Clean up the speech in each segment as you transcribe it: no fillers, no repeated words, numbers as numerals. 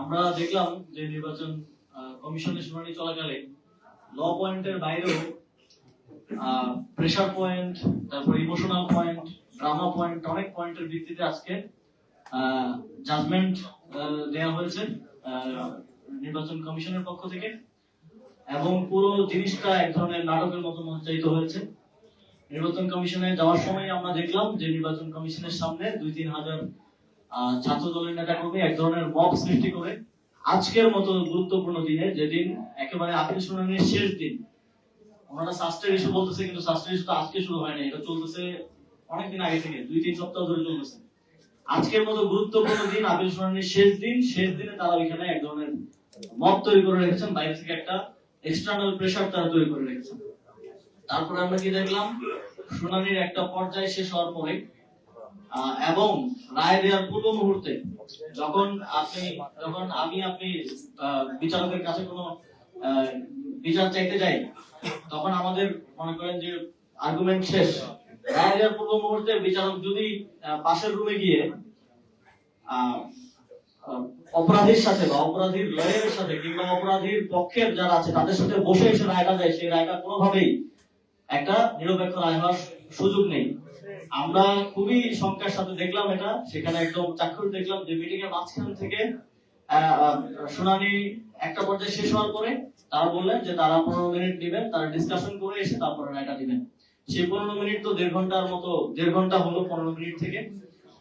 আমরা দেখলাম যে নির্বাচন কমিশনের শুনানি চলাকালে ল পয়েন্টের বাইরেও প্রেসার পয়েন্ট, তারপর ইমোশনাল পয়েন্ট, ড্রামা পয়েন্ট, অনেক পয়েন্টের ভিত্তিতে আজকে জাজমেন্ট দেওয়া হয়েছে নির্বাচন কমিশনের পক্ষ থেকে, এবং পুরো জিনিসটা এক ধরনের নাটকের মতো মঞ্চায়িত হয়েছে। নির্বাচন কমিশনে যাওয়ার সময় আমরা দেখলাম যে নির্বাচন কমিশনের সামনে 2-3 হাজার ছাত্র দলের নেতা কর্মী এক ধরনের মব সৃষ্টি করে আজকের মতো গুরুত্বপূর্ণ দিনে, যেদিন একেবারে আপিল শুনানির শেষ দিন, ওনারা সাস্টের ইস্যু বলতেছে, কিন্তু সাস্টের ইস্যু তো আজকে শুরু হয় না, এটা চলতেছে অনেকদিন আগে থেকে, 2-3 সপ্তাহ ধরে চলতেছে। আজকের মতো গুরুত্বপূর্ণ দিন, আপিল শুনানির শেষ দিনে তারা ওইখানে এক ধরনের মব তৈরি করে রেখেছেন, বাইরে থেকে একটা এক্সটার্নাল প্রেসার তারা তৈরি করে রেখেছেন। তারপরে আমরা কি দেখলাম, শুনানির একটা পর্যায়ে শেষ হওয়ার পরে এবং রায় দেওয়ার পূর্ব মুহূর্তে যখন আপনি বিচারকের কাছে কোনো বিচার চাইতে যাই, তখন আমাদের মনে করেন যে আর্গুমেন্ট শেষ, রায় দেওয়ার পূর্ব মুহূর্তে বিচারক যদি পাশের রুমে গিয়ে অপরাধীর সাথে বা অপরাধীর লয়ারের সাথে কিংবা অপরাধীর পক্ষের যারা আছে তাদের সাথে বসে এসে রায়টা দেয়, সেই রায়টা কোনোভাবেই একটা নিরপেক্ষ রায় হওয়ার সুযোগ নেই। আমরা খুবই শঙ্কার সাথে দেখলাম এটা, সেখানে একদম চাক্ষুষ দেখলাম যে মিটিং এর মাঝখান থেকে শুনানি একটা পর্যায়ে শেষ হওয়ার পরে তারা বললেন যে তারা 15 মিনিট দিবেন, তারা ডিসকাশন করে এসে তারপরে রায়টা দিবেন। সেই 15 মিনিট তো 1.5 ঘন্টার মতো, 1.5 ঘন্টা হলো 15 মিনিট থেকে,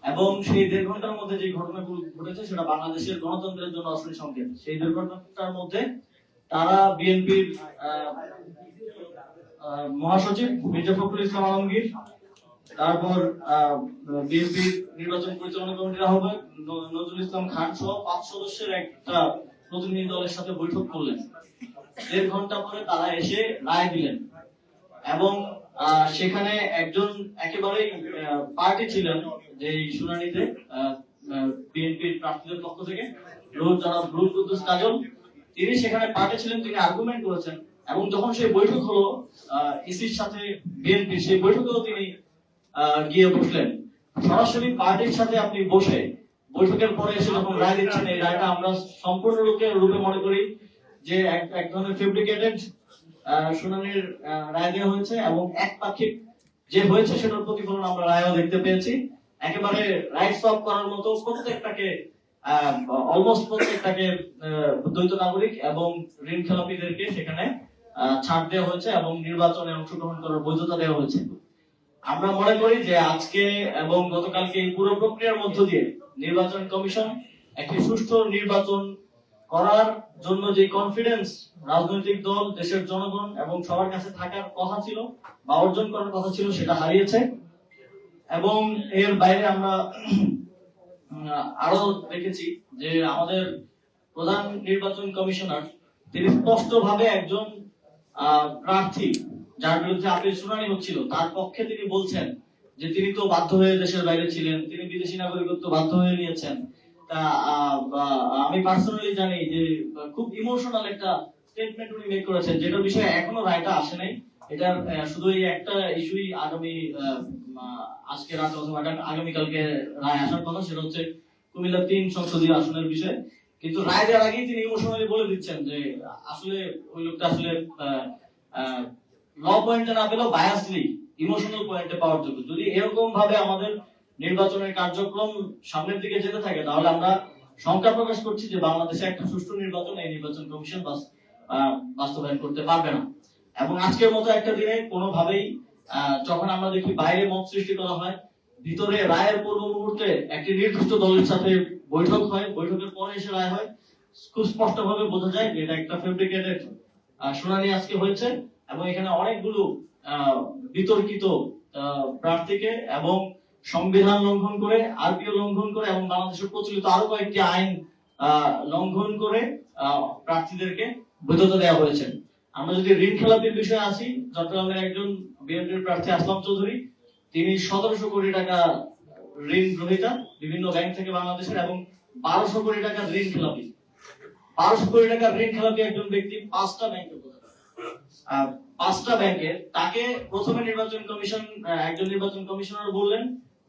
এবং সেই 1.5 ঘন্টার মধ্যে যে ঘটনাগুলো ঘটেছে সেটা বাংলাদেশের গণতন্ত্রের জন্য অশ্লীল সংকেত। সেই 1.5 ঘন্টার মধ্যে তারা বিএনপির মহাসচিব মির্জা ফখরুল ইসলাম আলমগীর, তারপর বিএনপির নির্বাচন পরিচালনা কমিটির আহ্বায়ক নজরুল ইসলাম খান সহ 5 সদস্যের একটা প্রতিনিধি দলের সাথে বৈঠক করলেন। 1.5 ঘন্টা পরে তারা এসে রায় দিলেন, এবং সেখানে একজন একেবারেই পার্টি ছিলেন যে শুনানিতে বিএনপির প্রার্থীদের পক্ষ থেকে, জনাব রুহুল কুদ্দুস কাজল, তিনি সেখানে পার্টি ছিলেন, তিনি আর্গুমেন্ট করেছেন। এবং যখন সেই বৈঠক হলো ইসির সাথে বিএনপি, সেই বৈঠকেও তিনি গিয়ে বসলেন। সরাসরি পার্টির সাথে আপনি বসে বৈঠকের পরে এসে যখন রায় দিচ্ছেন, এই রায়টা আমরা সম্পূর্ণ রূপে মনে করি যে এক ধরনের ফেব্রিকেটেড শুনানির রায় দেওয়া হয়েছে, এবং একপাক্ষিক যে হয়েছে সেটার প্রতিফলন আমরা রায়ও দেখতে পেয়েছি। একেবারে রাইট সোয়াপ করার মতো অলমোস্ট প্রত্যেকটাকে দ্বৈত নাগরিক এবং ঋণ খেলাপিদেরকে সেখানে ছাড় দেওয়া হয়েছে এবং নির্বাচনে অংশগ্রহণ করার বৈধতা দেওয়া হয়েছে। আমরা মনে করি যে আজকে এবং গতকালকে এই পুরো প্রক্রিয়ার মধ্য দিয়ে নির্বাচন কমিশন একটি সুষ্ঠু নির্বাচন করার জন্য যে কনফিডেন্স রাজনৈতিক দল, দেশের জনগণ এবং সবার কাছে থাকার কথা ছিল বা অর্জন করার কথা ছিল, সেটা হারিয়েছে। এবং এর বাইরে আমরা আরো দেখেছি যে আমাদের প্রধান নির্বাচন কমিশনার, তিনি স্পষ্টভাবে একজন প্রার্থী যার বিরুদ্ধে আপিল শুনানি হচ্ছিল তার পক্ষে তিনি বলছেন যে তিনি তো বাধ্য হয়ে দেশের বাইরে ছিলেন, তিনি বিদেশি নাগরিকত্ব বাধ্য হয়ে নিয়েছেন। তা আমি পার্সোনালি জানি যে খুব ইমোশনাল একটা স্টেটমেন্ট উনি মেক করেছেন, যেটার বিষয়ে এখনো রায়টা আসে নাই। এটা শুধু এই একটা ইস্যুই আগামী আজকে রাত অথবা আগামীকালকে রায় আসার কথা, সেটা হচ্ছে কুমিল্লা 3 সংসদীয় আসনের বিষয়। কিন্তু রায় দেওয়ার আগেই তিনি ইমোশনালি বলে দিচ্ছেন যে আসলে ওই লোকটা আসলে ল পয়েন্টে না পেলেও বায়াসলি ইমোশনাল পয়েন্টে পাওয়ার যোগ্য। যদি এরকম ভাবে আমাদের নির্বাচনের কার্যক্রম সামনের দিকে যেতে থাকে, তাহলে আমরা শঙ্কা প্রকাশ করছি যে বাংলাদেশে একটা সুষ্ঠু নির্বাচন এই নির্বাচন কমিশন বাস্তবায়ন করতে পারবে না। এবং আজকের মতো একটা দিনে কোনোভাবেই যখন আমরা দেখি বাইরে মত সৃষ্টি করা হয়, ভিতরে রায়ের পূর্ব মুহূর্তে একটি নির্দিষ্ট দলের সাথে বৈঠক হয়, বৈঠকের পরে এসে রায় হয়, খুব স্পষ্ট ভাবে বোঝা যায় যে এটা একটা ফেব্রিকেটেড শুনানি আজকে হয়েছে। এবং এখানে অনেকগুলো বিতর্কিত প্রার্থীকে এবং সংবিধান লঙ্ঘন করে, আরপিও লঙ্ঘন করে এবং বাংলাদেশের প্রচলিত আরো কয়েকটি আইন লঙ্ঘন করে প্রার্থীদেরকে বৈধতা দেওয়া হয়েছে। আমরা যদি ঋণ খেলাপির বিষয়ে আসি, চট্টগ্রামের একজন বিএনপির প্রার্থী আসলাম চৌধুরী, তিনি 1700 কোটি টাকা ঋণ গ্রহীতা বিভিন্ন ব্যাংক থেকে বাংলাদেশের, এবং 1200 কোটি টাকা ঋণ খেলাপি। 1200 কোটি টাকা ঋণ খেলাপি একজন ব্যক্তি 5টা ব্যাংকে, 5টা ব্যাংকের, তাকে প্রথমে নির্বাচন কমিশন একজন নির্বাচন কমিশনার বললেন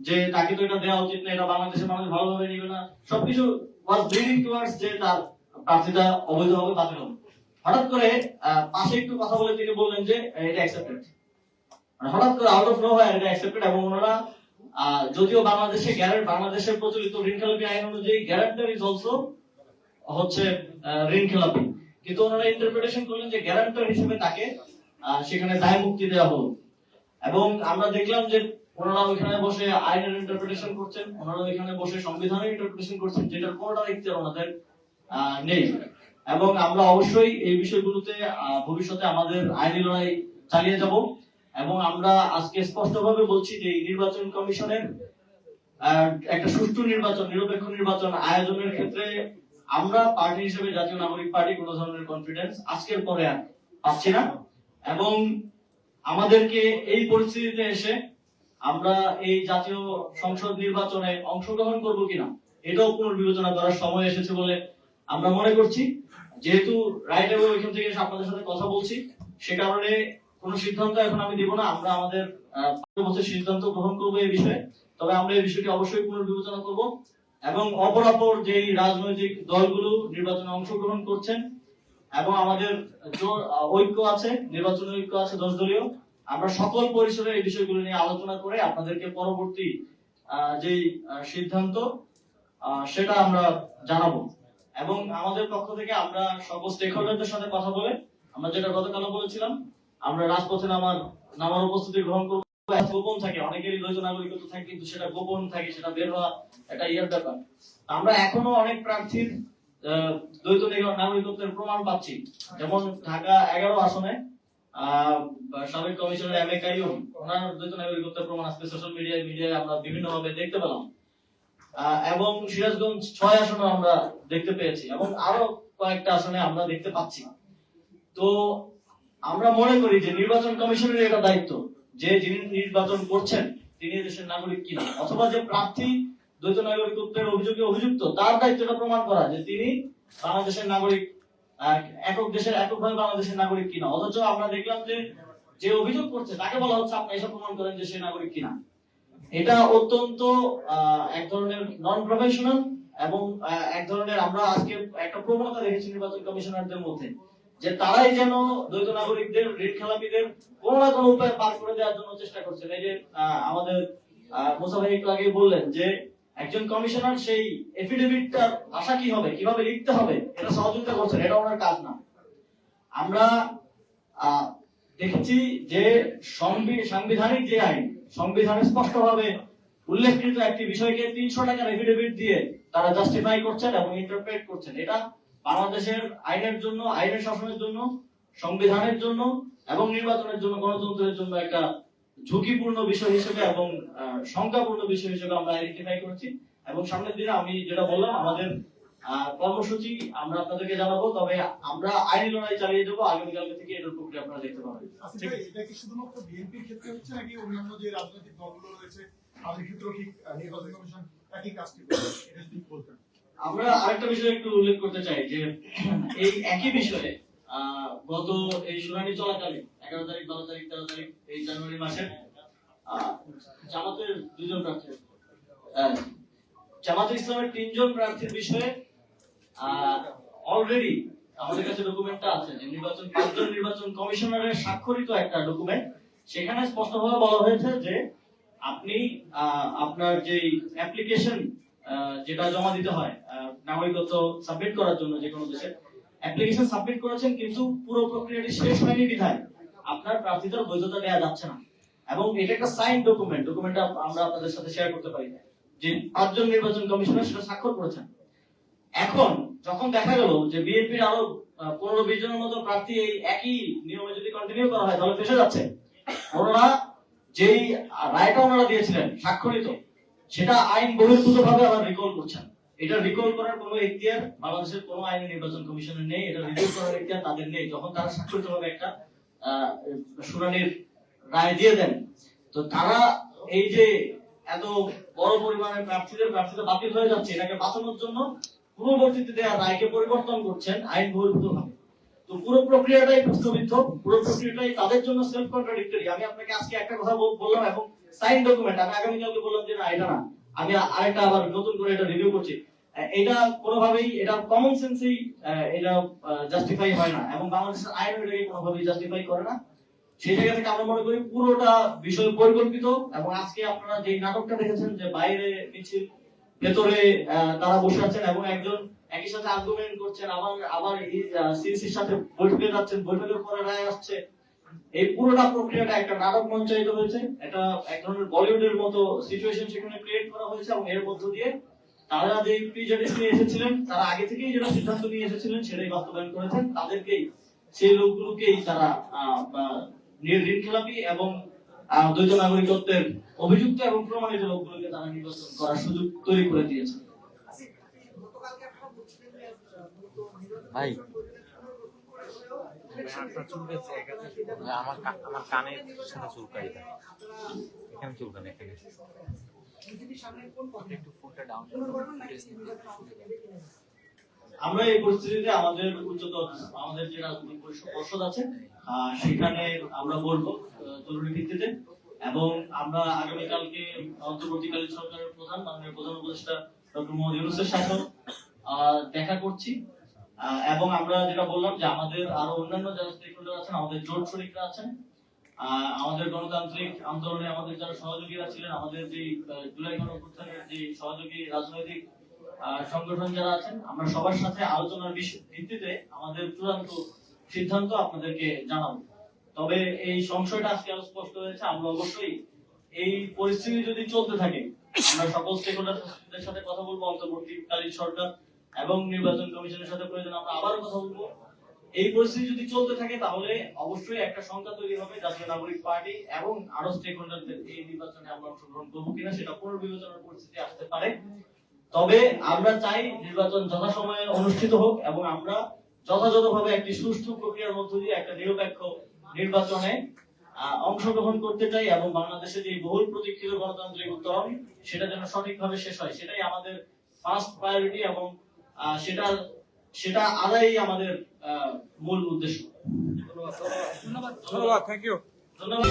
যে তাকে তো এটা দেওয়া উচিত না, এটা বাংলাদেশের মানুষ ভালোভাবে নিবে না, সবকিছু ওয়াজ লিডিং টুয়ার্ডস যে তার প্রার্থীতা অবৈধভাবে বাতিল হবে। হঠাৎ করে পাশে একটু কথা বলে তিনি বললেন যে এটা অ্যাকসেপ্টেড, হঠাৎ করে আউট অফ নোহোয়্যার এটা অ্যাকসেপ্টেড। এবং ওনারা যদিও বাংলাদেশের প্রচলিত ঋণ খেলাপি আইন অনুযায়ী গ্যারান্টার ইজ অলসো হচ্ছে ঋণ খেলাপি, কিন্তু ওনারা ইন্টারপ্রিটেশন করলেন যে গ্যারান্টার হিসেবে তাকে সেখানে দায় মুক্তি দেওয়া হলো। এবং আমরা দেখলাম যে ওনারা ওইখানে বসে আইনের ইন্টারপ্রিটেশন করছেন, ওনারা ওইখানে বসে সংবিধানের ইন্টারপ্রিটেশন করছেন, যেটার কোনোটার ইখতিয়ার ওনাদের নেই। এবং আমরা অবশ্যই এই বিষয়গুলোতে ভবিষ্যতে আমাদের আইনি লড়াই চালিয়ে যাব। এবং আমরা আজকে স্পষ্টভাবে বলছি যে নির্বাচন কমিশনের একটা সুষ্ঠু নির্বাচন, নিরপেক্ষ নির্বাচন আয়োজনের ক্ষেত্রে আমরা পার্টি হিসেবে জাতীয় নাগরিক পার্টি কোনো ধরনের কনফিডেন্স আজকের পরে আর পাচ্ছি না। এবং আমাদেরকে এই পরিস্থিতিতে এসে আমরা এই জাতীয় সংসদ নির্বাচনে অংশগ্রহণ করব কিনা এটাও পুনর্বিবেচনা করার সময় এসেছে বলে আমরা মনে করছি। যেহেতু রাইট এবং ওইখান থেকে আপনাদের সাথে কথা বলছি, সে কারণে কোনো সিদ্ধান্ত এখন আমি দিব না। আমরা আমাদের পরবর্তী সিদ্ধান্ত গ্রহণ করবো এই বিষয়ে। তবে আমরা এই বিষয়টি অবশ্যই পুনর্বিবেচনা করব। এবং অপরাপর যে রাজনৈতিক দলগুলো নির্বাচনে অংশগ্রহণ করছেন এবং আমাদের ঐক্য আছে, নির্বাচনী ঐক্য আছে 10 দলীয়, আমরা সকল পরিসরে এই বিষয়গুলো নিয়ে আলোচনা করে আপনাদেরকে পরবর্তী যে সিদ্ধান্ত সেটা আমরা জানাবো। এবং আমাদের পক্ষ থেকে আমরা সকল স্টেক হোল্ডারদের সাথে কথা বলে আমরা যেটা গতকালও বলেছিলাম, আমরা রাজপথে নামার উপস্থিতি গ্রহণ করবো। গোপন থাকে, অনেকেরই দ্বৈত নাগরিকত্ব থাকে, কিন্তু সেটা গোপন থাকে, সেটা বের হওয়া একটা ইয়ার ব্যাপার। আমরা এখনো অনেক প্রার্থীর দ্বৈত নাগরিকত্বের প্রমাণ পাচ্ছি। যেমন ঢাকা 11 আসনে সাবেক কমিশনার এম এ কাইয়ুম, ওনার দ্বৈত নাগরিকত্বের প্রমাণ আজকে সোশ্যাল মিডিয়ায় আমরা বিভিন্ন ভাবে দেখতে পেলাম। এবং সিরাজগঞ্জ 6 আসনে আমরা দেখতে পেয়েছি, এবং আরো কয়েকটা আসনে আমরা দেখতে পাচ্ছি। তো আমরা মনে করি যে নির্বাচন কমিশনের এটা দায়িত্ব যে যিনি নির্বাচন করছেন তিনি দেশের নাগরিক কিনা, অথবা যে প্রার্থী দ্বৈত নাগরিকত্বের অভিযোগে অভিযুক্ত তার দায়িত্বটা প্রমাণ করা যে তিনি বাংলাদেশের নাগরিক, এককভাবে বাংলাদেশের নাগরিক কিনা। অথচ আমরা দেখলাম যে অভিযোগ করছে তাকে বলা হচ্ছে আপনি এসব প্রমাণ করেন যে সে নাগরিক কিনা। এটা অত্যন্ত এক ধরনের নন প্রফেশনাল এবং এক ধরনের আমরা আজকে একটা প্রবণতা দেখেছি নির্বাচন কমিশনারদের মধ্যে, যে তারাই যেন দ্বৈত নাগরিকদের, ঋণ খেলাপিদের কোনো না কোনো উপায়ে পার করে দেওয়ার জন্য চেষ্টা করছেন। এই যে আমাদের মুসা ভাই একটু আগে বললেন যে একজন কমিশনার সেই এফিডেভিটটার ভাষা কি হবে, কিভাবে লিখতে হবে, এটা সহযোগিতা করছেন, এটা ওনার কাজ না। আমরা দেখেছি যে সাংবিধানিক যে আইন, সংবিধানে স্পষ্টভাবে উল্লেখকৃত একটি বিষয়কে 300 টাকার এফিডেভিট দিয়ে তারা জাস্টিফাই করছেন এবং ইন্টারপ্রেট করছেন। এটা বাংলাদেশের আইনের জন্য, আইনের শাসনের জন্য, সংবিধানের জন্য এবং নির্বাচনের জন্য, গণতন্ত্রের জন্য একটা ঝুঁকিপূর্ণ বিষয় হিসেবে এবং শঙ্কাপূর্ণ বিষয় হিসেবে আমরা আইডেন্টিফাই করেছি। এবং সামনের দিনে আমি যেটা বললাম আমাদের কর্মসূচি আমরা আপনাদেরকে জানাবো। তবে আমরা আইনি লড়াই চালিয়ে যাবো। আগামীকালকে থেকে এটার প্রক্রিয়া আপনারা দেখতে পাবেন। এটা কি শুধুমাত্র বিএনপির ক্ষেত্রে হচ্ছে নাকি অন্যান্য যে রাজনৈতিক দলগুলো রয়েছে তাদের ক্ষেত্রেও কি নির্বাচন কমিশন একই কাজটি করবে? এটা ঠিক বলতেন। আমরা আরেকটা বিষয় একটু উল্লেখ করতে চাই যে এই একই বিষয়ে গত এই শুনানি চলাকালীন 11 তারিখ, 12 তারিখ, 13 তারিখ এই জানুয়ারি মাসে জামাতের 2 জন প্রার্থী, জামাতে ইসলামের 3 জন প্রার্থীর বিষয়ে অলরেডি আমাদের কাছে ডকুমেন্টটা আছে যে 5 জন নির্বাচন কমিশনারের স্বাক্ষরিত একটা ডকুমেন্ট। সেখানে স্পষ্টভাবে বলা হয়েছে যে আপনি আপনার যে অ্যাপ্লিকেশন যেটা জমা দিতে হয় নাগরিকত্ব সাবমিট করার জন্য যে কোনো দেশে অ্যাপ্লিকেশন সাবমিট করেছেন, কিন্তু পুরো প্রক্রিয়াটি শেষ হয়নি বিধায় আপনার প্রার্থীতার বৈধতা দেওয়া যাচ্ছে না। এবং এটা একটা সাইন ডকুমেন্টটা আমরা আপনাদের সাথে শেয়ার করতে পারি যে 5 জন নির্বাচন কমিশনার সেটা স্বাক্ষর করেছেন। এখন যখন দেখা গেল যে বিএনপির আরো 15-20 জনের মতো প্রার্থী এই একই নিয়মে যদি কন্টিনিউ করা হয় তাহলে ফেসে যাচ্ছে। ওনারা যেই রায়টা ওনারা দিয়েছিলেন স্বাক্ষরিত, সেটা আইন বহির্ভূত ভাবে আবার রিকল করছেন। এটা রিকল করার কোনো এখতিয়ার বাংলাদেশের কোনো আইনি নির্বাচন কমিশনের নেই, এটা রিকল করার এখতিয়ার তাদের নেই। যখন তারা স্বাক্ষরিত ভাবে একটা শুনানির রায় দিয়ে দেন, তো তারা এই যে এত বড় পরিমাণে প্রার্থীদের বাতিল হয়ে যাচ্ছে এটাকে বাঁচানোর জন্য পূর্ববর্তীতে দেওয়া রায়কে পরিবর্তন করছেন আইন বহির্ভূত ভাবে। তো পুরো প্রক্রিয়াটাই প্রশ্নবিদ্ধ, পুরো প্রক্রিয়াটাই তাদের জন্য সেলফ কন্ট্রাডিক্টরি। আমি আপনাকে আজকে একটা কথা বললাম এবং সাইন ডকুমেন্ট, আমি আগামীকালকে বললাম যে না এটা না, আমি আরেকটা আবার নতুন করে এটা রিভিউ করছি। এটা কোনোভাবেই এটা কমন সেন্সেই এটা জাস্টিফাই হয় না এবং বাংলাদেশের আইন এটাকে কোনোভাবেই জাস্টিফাই করে না। সেই জায়গা থেকে আমরা মনে করি পুরোটা বিষয় পরিকল্পিত এবং আজকে আপনারা যে নাটকটা দেখেছেন যে বাইরে মিছিল, ভেতরে তারা বসে আছেন এবং একজন একই সাথে আর্গুমেন্ট করছেন, আবার সিসির সাথে বৈঠকে যাচ্ছেন, বৈঠকের পরে রায় আসছে। এই পুরোটা প্রক্রিয়াটা একটা নাটক মঞ্চায়িত হয়েছে, এটা এক ধরনের বলিউডের মতো সিচুয়েশন সেখানে ক্রিয়েট করা হয়েছে এবং এর মধ্য দিয়ে তারা যে প্রিজাডিস নিয়ে এসেছিলেন, তারা আগে থেকেই যেটা সিদ্ধান্ত নিয়ে এসেছিলেন সেটাই বাস্তবায়ন করেছেন। তাদেরকেই, সেই লোকগুলোকেই তারা ঋণ খেলাপি এবং দ্বৈত নাগরিকত্বের অভিযুক্ত এবং প্রমাণিত লোকগুলোকে তারা নির্বাচন করার সুযোগ তৈরি করে দিয়েছে। ভাই আমার আমার কানের সাথে চুলকাই দেয়, এখানে চুলকান, এখানে একটু ফোনটা ডাউন। আমরা এই পরিস্থিতিতে আমাদের উচ্চতর আমাদের যে রাজনৈতিক পরিষদ আছে সেখানে আমরা বলবো জরুরি ভিত্তিতে, এবং আমরা আগামীকালকে অন্তর্বর্তীকালীন সরকারের প্রধান মাননীয় প্রধান উপদেষ্টা ডক্টর মোহাম্মদ ইউনূসের সাথে দেখা করছি এবং আমরা যেটা বললাম যে আমাদের আরো অন্যান্য যারা স্টেক হোল্ডার আছেন, আমাদের জোট শরিকরা আছেন, আমাদের গণতান্ত্রিক আন্দোলনে আমাদের যারা সহযোগীরা ছিলেন, আমাদের যে জুলাই গণঅভ্যুত্থানের যে সহযোগী রাজনৈতিক সংগঠন যারা আছেন, আমরা সবার সাথে আলোচনার ভিত্তিতে আমাদের চূড়ান্ত সিদ্ধান্ত আপনাদেরকে জানাবো। তবে এই সংশয়টা আজকে আরো স্পষ্ট হয়েছে, আমরা অবশ্যই এই পরিস্থিতি যদি চলতে থাকে আমরা সকল স্টেক হোল্ডারদের সাথে কথা বলবো, অন্তর্বর্তীকালীন সরকার এবং নির্বাচন কমিশনের সাথে প্রয়োজন আমরা আবারও কথা বলবো। এই পরিস্থিতি যদি চলতে থাকে তাহলে অবশ্যই একটা সংখ্যা তৈরি হবে জাতীয় নাগরিক পার্টি এবং আরো স্টেক হোল্ডারদের এই নির্বাচনে আমরা অংশগ্রহণ করবো কিনা সেটা পুনর্বিবেচনার পরিস্থিতি আসতে পারে। তবে আমরা চাই নির্বাচন যথাসময়ে অনুষ্ঠিত হোক এবং আমরা যথাযথভাবে একটি সুষ্ঠু প্রক্রিয়ার মধ্য দিয়ে একটা নিরপেক্ষ নির্বাচনে অংশগ্রহণ করতে চাই এবং বাংলাদেশে যে বহুল প্রতীক্ষিত গণতান্ত্রিক উত্তরণ সেটা যেন সঠিকভাবে শেষ হয়, সেটাই আমাদের ফার্স্ট প্রায়োরিটি এবং সেটা আদায়ই আমাদের মূল উদ্দেশ্য। ধন্যবাদ। Thank you. ধন্যবাদ।